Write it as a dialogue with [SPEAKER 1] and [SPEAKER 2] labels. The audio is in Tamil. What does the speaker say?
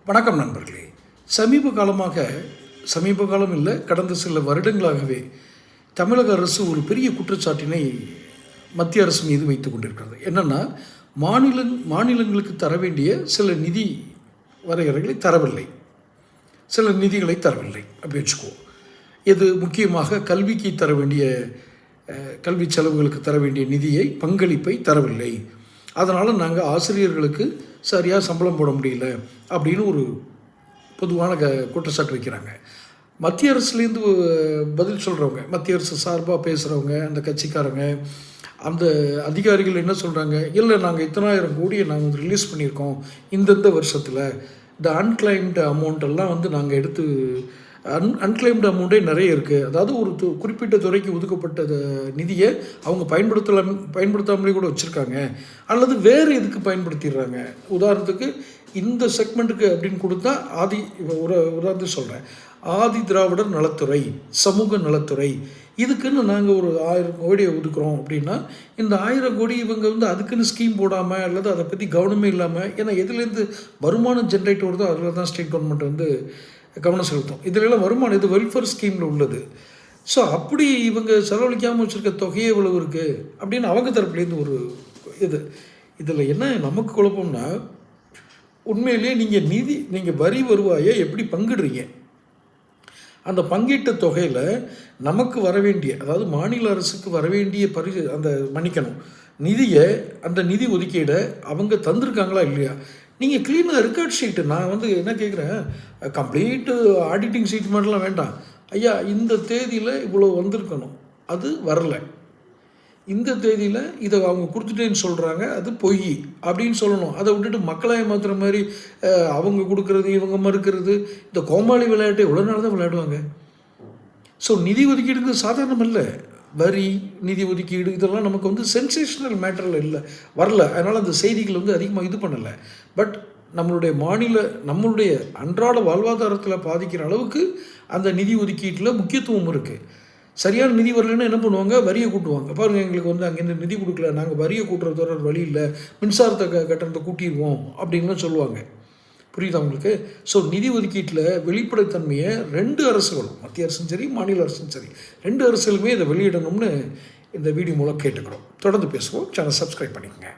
[SPEAKER 1] வணக்கம் நண்பர்களே. சமீப காலம் இல்லை, கடந்த சில வருடங்களாகவே தமிழக அரசு ஒரு பெரிய குற்றச்சாட்டினை மத்திய அரசு மீது வைத்து கொண்டிருக்கிறது. என்னென்னா, மாநிலங்களுக்கு தர வேண்டிய சில நிதி வரையறைகளை தரவில்லை, சில நிதிகளை தரவில்லை அப்படி வச்சுக்குவோம். இது முக்கியமாக கல்விக்கு தர வேண்டிய கல்வி செலவுகளுக்கு தர வேண்டிய நிதியை, பங்களிப்பை தரவில்லை. அதனால் நாங்கள் ஆசிரியர்களுக்கு சரியாக சம்பளம் போட முடியல அப்படின்னு ஒரு பொதுவான குற்றச்சாட்டு வைக்கிறாங்க. மத்திய அரசுலேருந்து பதில் சொல்கிறவங்க, மத்திய அரசு சார்பாக பேசுகிறவங்க, அந்த கட்சிக்காரங்க, அந்த அதிகாரிகள் என்ன சொல்கிறாங்க, இல்லை நாங்கள் இத்தனாயிரம் கோடியை நாங்கள் ரிலீஸ் பண்ணியிருக்கோம் இந்தந்த வருஷத்தில், இந்த அன்கிளைம்டு அமௌண்ட்டெல்லாம் நாங்கள் எடுத்து அன்கிளைம்டு அமௌண்ட்டே நிறைய இருக்குது. அதாவது ஒரு குறிப்பிட்ட துறைக்கு ஒதுக்கப்பட்ட நிதியை அவங்க பயன்படுத்தாமலே கூட வச்சுருக்காங்க, அல்லது வேறு எதுக்கு பயன்படுத்திடுறாங்க. உதாரணத்துக்கு இந்த செக்மெண்ட்டுக்கு அப்படின்னு கொடுத்தா உதாரணத்துக்கு சொல்கிறேன், ஆதி திராவிடர் நலத்துறை, சமூக நலத்துறை, இதுக்குன்னு நாங்கள் ஒரு 1000 கோடியை ஒதுக்குறோம் அப்படின்னா, இந்த 1000 கோடி இவங்க அதுக்குன்னு ஸ்கீம் போடாமல் அல்லது அதை பற்றி கவனமே இல்லாமல், ஏன்னா எதுலேருந்து வருமானம் ஜென்ரேட் வருதோ அதில் தான் ஸ்டேட் கவர்மெண்ட் கவனம் செலுத்தும். இதிலெல்லாம் வருமானம் இது வெல்ஃபேர் ஸ்கீமில் உள்ளது. ஸோ அப்படி இவங்க செலவழிக்காமல் வச்சுருக்க தொகையே இவ்வளவு இருக்குது அப்படின்னு அவங்க தரப்புலேருந்து ஒரு இதில் என்ன நமக்கு குழப்பம்னா, உண்மையிலே நீங்கள் வரி வருவாயை எப்படி பங்கிடுறீங்க? அந்த பங்கீட்டு தொகையில் நமக்கு வர வேண்டிய, அதாவது மாநில அரசுக்கு வர வேண்டிய நிதியை, அந்த நிதி ஒதுக்கீடை அவங்க தந்திருக்காங்களா இல்லையா? நீங்கள் க்ளீனாக ரெக்கார்ட் ஷீட்டு, நான் என்ன கேட்குறேன், கம்ப்ளீட்டு ஆடிட்டிங் ஷீட் மாதிரிலாம் வேண்டாம். ஐயா, இந்த தேதியில் இவ்வளோ வந்திருக்கணும், அது வரலை, இந்த தேதியில் இதை அவங்க கொடுத்துட்டேன்னு சொல்கிறாங்க, அது பொய் அப்படின்னு சொல்லணும். அதை விட்டுட்டு மக்களை ஏமாத்துற மாதிரி அவங்க கொடுக்கறது இவங்க மறுக்கிறது, இந்த கோமாளி விளையாட்டு எவ்வளோ நாள் தான் விளையாடுவாங்க. ஸோ நிதி ஒதுக்கீடுங்கிறது சாதாரணம் இல்லை. வரி, நிதி ஒதுக்கீடு இதெல்லாம் நமக்கு சென்சேஷனல் மேட்டரில் வரல. அதனால் அந்த செய்திகள் அதிகமாக இது பண்ணலை. பட் நம்மளுடைய அன்றாட வாழ்வாதாரத்தில் பாதிக்கிற அளவுக்கு அந்த நிதி ஒதுக்கீட்டில் முக்கியத்துவம் இருக்குது. சரியான நிதி வரலைன்னா என்ன பண்ணுவாங்க, வரியை கூட்டுவாங்க. பாருங்கள், எங்களுக்கு அங்கேருந்து நிதி கொடுக்கல, நாங்கள் வரியை கூட்டுறது வர வழி இல்லை, மின்சாரத்தை கட்டணத்தை கூட்டிடுவோம் அப்படின்லாம் சொல்லுவாங்க. புரியுதா உங்களுக்கு? ஸோ நிதி ஒதுக்கீட்டில் வெளிப்படைத்தன்மையை 2 அரசுகளும், மத்திய அரசும் சரி மாநில அரசும் சரி, 2 அரசுகளுமே இதை வெளியிடணும்னு இந்த வீடியோ மூலம் கேட்டுக்கிறோம். தொடர்ந்து பேசுவோம். சேனல் சப்ஸ்கிரைப் பண்ணிக்கோங்க.